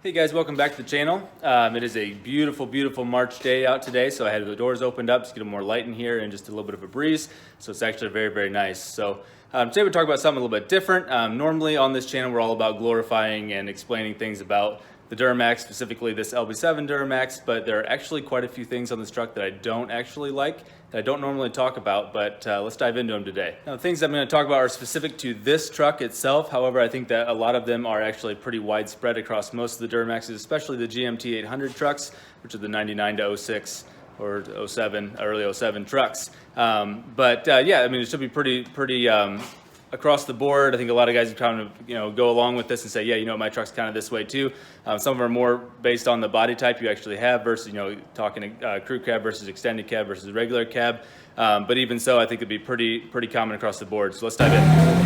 Hey guys, welcome back to the channel. It is a beautiful, beautiful March day out today, so I had the doors opened up to get more light in here and just a little bit of a breeze, so it's actually very, very nice. So today we're talking about something a little bit different. Normally on this channel we're all about glorifying and explaining things about the Duramax, specifically this LB7 Duramax, but there are actually quite a few things on this truck that I don't actually like, that I don't normally talk about, but let's dive into them today. Now, the things I'm going to talk about are specific to this truck itself. However, I think that a lot of them are actually pretty widespread across most of the Duramaxes, especially the GMT800 trucks, which are the 99 to 06 or 07, early 07 trucks. Yeah, I mean, it should be pretty across the board. I think a lot of guys kind of go along with this and say, yeah, my truck's kind of this way too. Some of them are more based on the body type you actually have versus talking crew cab versus extended cab versus regular cab. But even so, I think it'd be pretty common across the board. So let's dive in.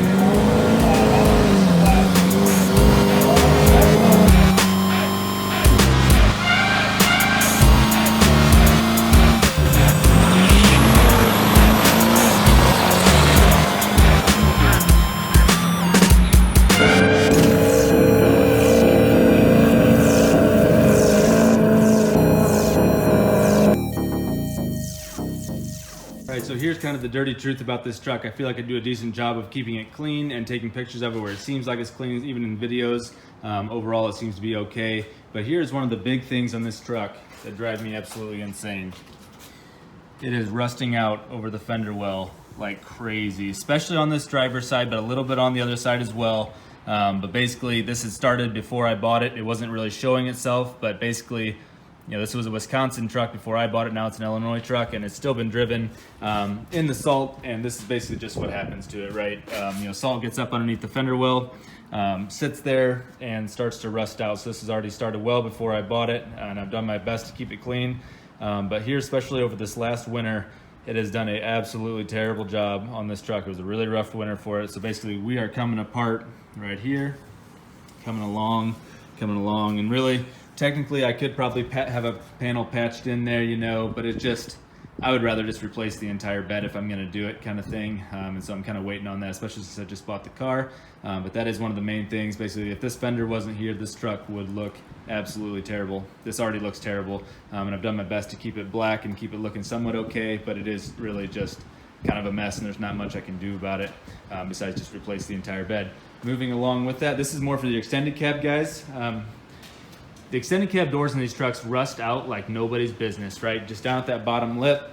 So here's kind of the dirty truth about this truck. I feel like I do a decent job of keeping it clean and taking pictures of it where it seems like it's clean, even in videos. Overall, it seems to be okay. But here's one of the big things on this truck that drive me absolutely insane. It is rusting out over the fender well like crazy, especially on this driver's side, but a little bit on the other side as well. But basically, this had started before I bought it. It wasn't really showing itself, but basically, this was a Wisconsin truck before I bought it. Now it's an Illinois truck, and it's still been driven in the salt, and this is basically just what happens to it, right? Salt gets up underneath the fender well, sits there, and starts to rust out. So this has already started well before I bought it, and I've done my best to keep it clean. But here, especially over this last winter, it has done an absolutely terrible job on this truck. It was a really rough winter for it. So basically, we are coming apart right here, coming along, and really, technically, I could probably have a panel patched in there, but I would rather just replace the entire bed if I'm going to do it, kind of thing. And so I'm kind of waiting on that, especially since I just bought the car. But that is one of the main things. Basically, if this fender wasn't here, this truck would look absolutely terrible. This already looks terrible. And I've done my best to keep it black and keep it looking somewhat okay, but it is really just kind of a mess, and there's not much I can do about it besides just replace the entire bed. Moving along with that, this is more for the extended cab guys. The extended cab doors in these trucks rust out like nobody's business, right? Just down at that bottom lip,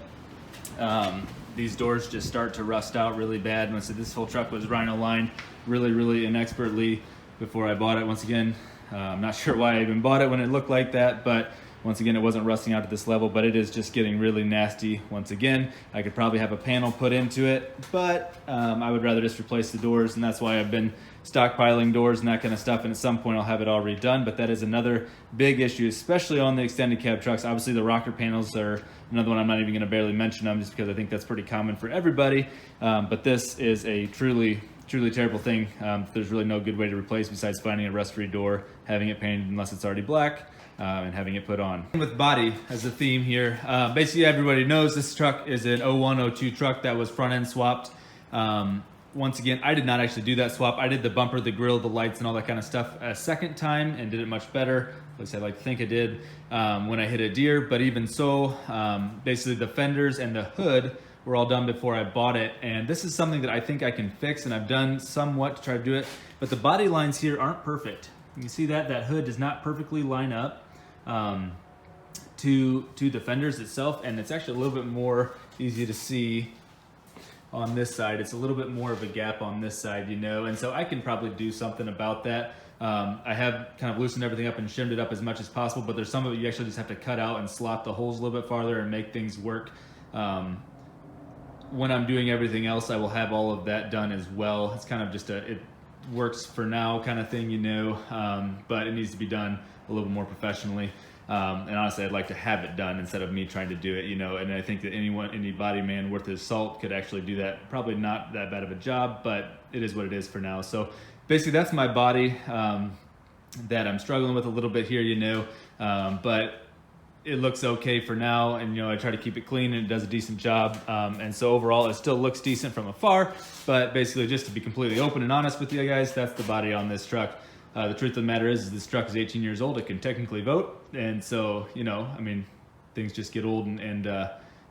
these doors just start to rust out really bad. And I said this whole truck was Rhino lined really inexpertly before I bought it. Once again, I'm not sure why I even bought it when it looked like that, but once again, it wasn't rusting out to this level, but it is just getting really nasty. Once again, I could probably have a panel put into it, but I would rather just replace the doors, and that's why I've been stockpiling doors and that kind of stuff, and at some point I'll have it all redone. But that is another big issue, especially on the extended cab trucks. Obviously, the rocker panels are another one. I'm not even going to barely mention them just because I think that's pretty common for everybody. But this is a truly terrible thing. There's really no good way to replace besides finding a rust-free door, having it painted unless it's already black, and having it put on. With body as a theme here, basically everybody knows this truck is an 01-02 truck that was front end swapped. Once again, I did not actually do that swap. I did the bumper, the grill, the lights, and all that kind of stuff a second time and did it much better. At least I like to think I did when I hit a deer. But even so, basically the fenders and the hood were all done before I bought it. And this is something that I think I can fix, and I've done somewhat to try to do it. But the body lines here aren't perfect. You can see that hood does not perfectly line up to the fenders itself, and it's actually a little bit more easy to see on this side. It's a little bit more of a gap on this side, and so I can probably do something about that. I have kind of loosened everything up and shimmed it up as much as possible, but there's some of it you actually just have to cut out and slot the holes a little bit farther and make things work. When I'm doing everything else, I will have all of that done as well. It's kind of just it works for now kind of thing, but it needs to be done a little bit more professionally. And honestly, I'd like to have it done instead of me trying to do it, and I think that any body man worth his salt could actually do that. Probably not that bad of a job, but it is what it is for now. So basically that's my body that I'm struggling with a little bit here, but it looks okay for now, and I try to keep it clean, and it does a decent job. And so overall, it still looks decent from afar. But basically, just to be completely open and honest with you guys, that's the body on this truck. the truth of the matter is this truck is 18 years old. It can technically vote. And so, you know, I mean, things just get old and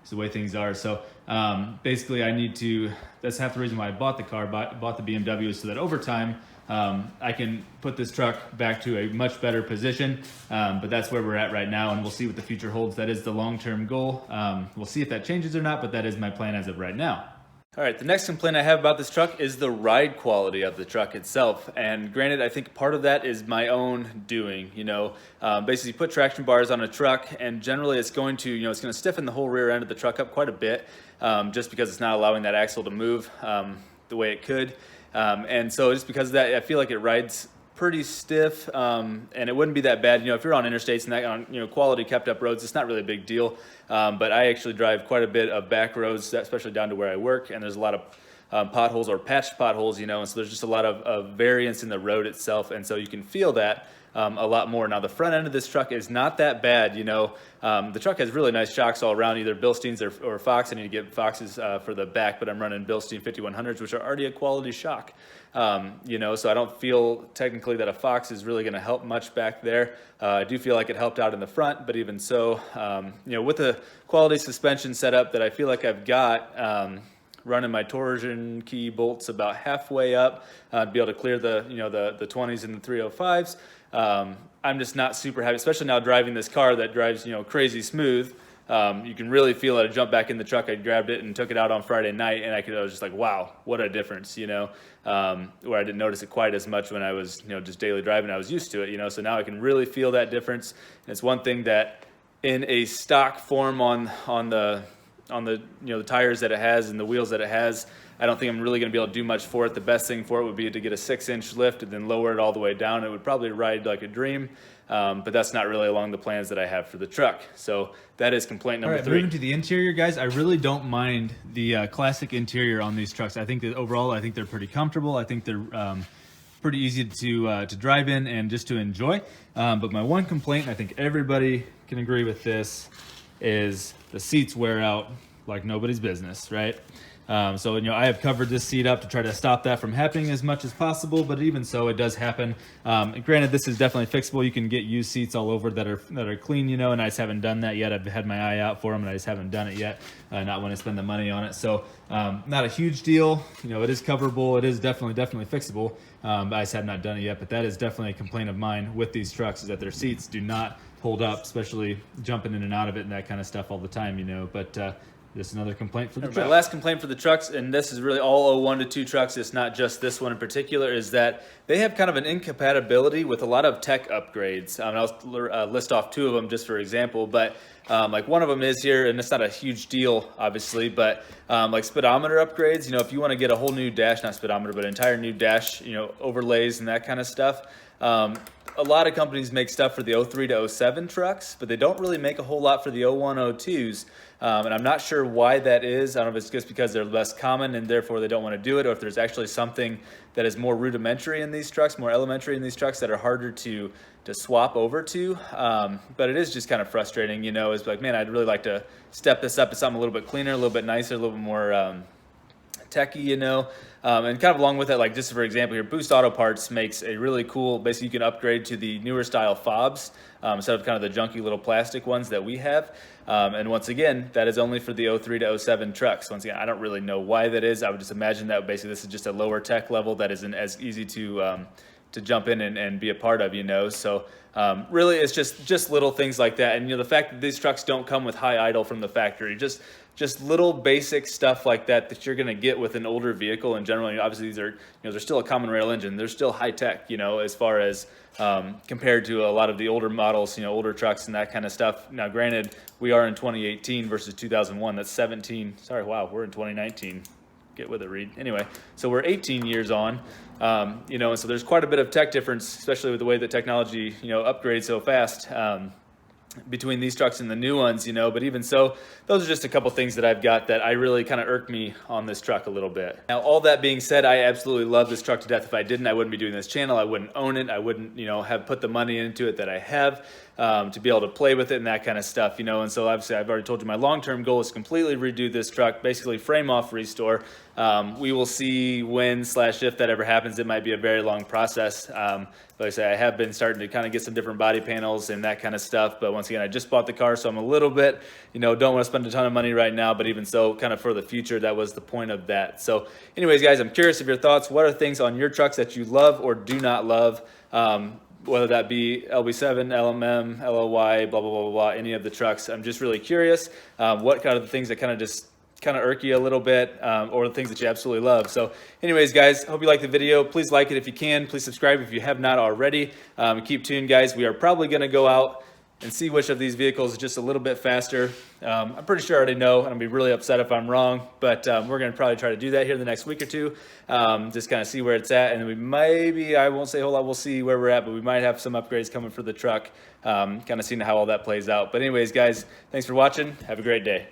it's the way things are. So basically that's half the reason why I bought the car, bought the BMW, so that over time, I can put this truck back to a much better position, but that's where we're at right now, and we'll see what the future holds. That is the long-term goal. We'll see if that changes or not, but that is my plan as of right now. All right, the next complaint I have about this truck is the ride quality of the truck itself. And granted, I think part of that is my own doing. You know, basically put traction bars on a truck, and generally it's going to, it's going to stiffen the whole rear end of the truck up quite a bit, just because it's not allowing that axle to move the way it could. And so just because of that, I feel like it rides pretty stiff, and it wouldn't be that bad. You know, if you're on interstates and that on quality kept up roads, it's not really a big deal. But I actually drive quite a bit of back roads, especially down to where I work, and there's a lot of potholes or patched potholes, and so there's just a lot of variance in the road itself, and so you can feel that a lot more. Now the front end of this truck is not that bad. The truck has really nice shocks all around, either Bilsteins or Fox. I need to get Foxes for the back, but I'm running Bilstein 5100s, which are already a quality shock. So I don't feel technically that a Fox is really going to help much back there. I do feel like it helped out in the front, but even so, with the quality suspension setup that I feel like I've got, running my torsion key bolts about halfway up, to be able to clear the 20s and the 305s. I'm just not super happy, especially now driving this car that drives, crazy smooth. You can really feel it. I jumped back in the truck, I grabbed it and took it out on Friday night, and I was just like, wow, what a difference, where I didn't notice it quite as much when I was, just daily driving. I was used to it, so now I can really feel that difference. And it's one thing that in a stock form on the the tires that it has and the wheels that it has, I don't think I'm really going to be able to do much for it. The best thing for it would be to get a 6-inch lift and then lower it all the way down. It would probably ride like a dream, but that's not really along the plans that I have for the truck. So that is complaint number 3. Moving to the interior, guys, I really don't mind the classic interior on these trucks. I think that overall, I think they're pretty comfortable. I think they're pretty easy to drive in and just to enjoy. But my one complaint, and I think everybody can agree with this, is the seats wear out like nobody's business, right? So I have covered this seat up to try to stop that from happening as much as possible, but even so, it does happen. Granted, this is definitely fixable. You can get used seats all over that are clean, and I just haven't done that yet. I've had my eye out for them, and I just haven't done it yet. Not want to spend the money on it. So not a huge deal. It is coverable. It is definitely fixable. I just have not done it yet, but that is definitely a complaint of mine with these trucks, is that their seats do not hold up, especially jumping in and out of it and that kind of stuff all the time, but just another complaint for the truck. My last complaint for the trucks, and this is really all 01 to 2 trucks, it's not just this one in particular, is that they have kind of an incompatibility with a lot of tech upgrades. I'll list off 2 of them just for example, but like one of them is here, and it's not a huge deal, obviously, but like speedometer upgrades. If you want to get a whole new dash, not speedometer, but entire new dash, overlays and that kind of stuff. A lot of companies make stuff for the 03 to 07 trucks, but they don't really make a whole lot for the 01, 02s. And I'm not sure why that is. I don't know if it's just because they're less common and therefore they don't want to do it, or if there's actually something that is more rudimentary in these trucks, more elementary in these trucks, that are harder to swap over to. But it is just kind of frustrating, it's like, man, I'd really like to step this up to something a little bit cleaner, a little bit nicer, a little bit more techy, and kind of along with it, like just for example here, Boost Auto Parts makes a really cool, basically you can upgrade to the newer style fobs instead of kind of the junky little plastic ones that we have. And once again, that is only for the 03 to 07 trucks. Once again, I don't really know why that is. I would just imagine that basically this is just a lower tech level that isn't as easy to jump in and be a part of, So really it's just little things like that. And the fact that these trucks don't come with high idle from the factory, just little basic stuff like that you're going to get with an older vehicle in general. Obviously these are, they're still a common rail engine. They're still high tech, as far as compared to a lot of the older models, older trucks and that kind of stuff. Now, granted, we are in 2018 versus 2001. That's 17. Sorry, wow, we're in 2019. Get with it, Reed. Anyway, so we're 18 years on, and so there's quite a bit of tech difference, especially with the way that technology, upgrades so fast. Between these trucks and the new ones, but even so, those are just a couple things that I've got that I really kind of irk me on this truck a little bit. Now, all that being said, I absolutely love this truck to death. If I didn't, I wouldn't be doing this channel. I wouldn't own it. I wouldn't, have put the money into it that I have to be able to play with it and that kind of stuff, and so obviously I've already told you my long-term goal is to completely redo this truck, basically frame off restore, we will see when/if that ever happens. It might be a very long process. Like I say, I have been starting to kind of get some different body panels and that kind of stuff. But once again, I just bought the car, so I'm a little bit, don't want to spend a ton of money right now. But even so, kind of for the future, that was the point of that. So anyways, guys, I'm curious of your thoughts. What are things on your trucks that you love or do not love? Whether that be LB7, LMM, LOY, blah, blah, blah, blah, blah, any of the trucks. I'm just really curious what kind of the things that kind of irk you a little bit, or the things that you absolutely love. So anyways, guys, hope you like the video. Please like it if you can. Please subscribe if you have not already. Keep tuned, guys. We are probably going to go out and see which of these vehicles is just a little bit faster. I'm pretty sure I already know, and I'll be really upset if I'm wrong, but we're going to probably try to do that here in the next week or two, just kind of see where it's at, and we maybe, I won't say a whole lot, we'll see where we're at, but we might have some upgrades coming for the truck, kind of seeing how all that plays out. But anyways, guys, thanks for watching. Have a great day.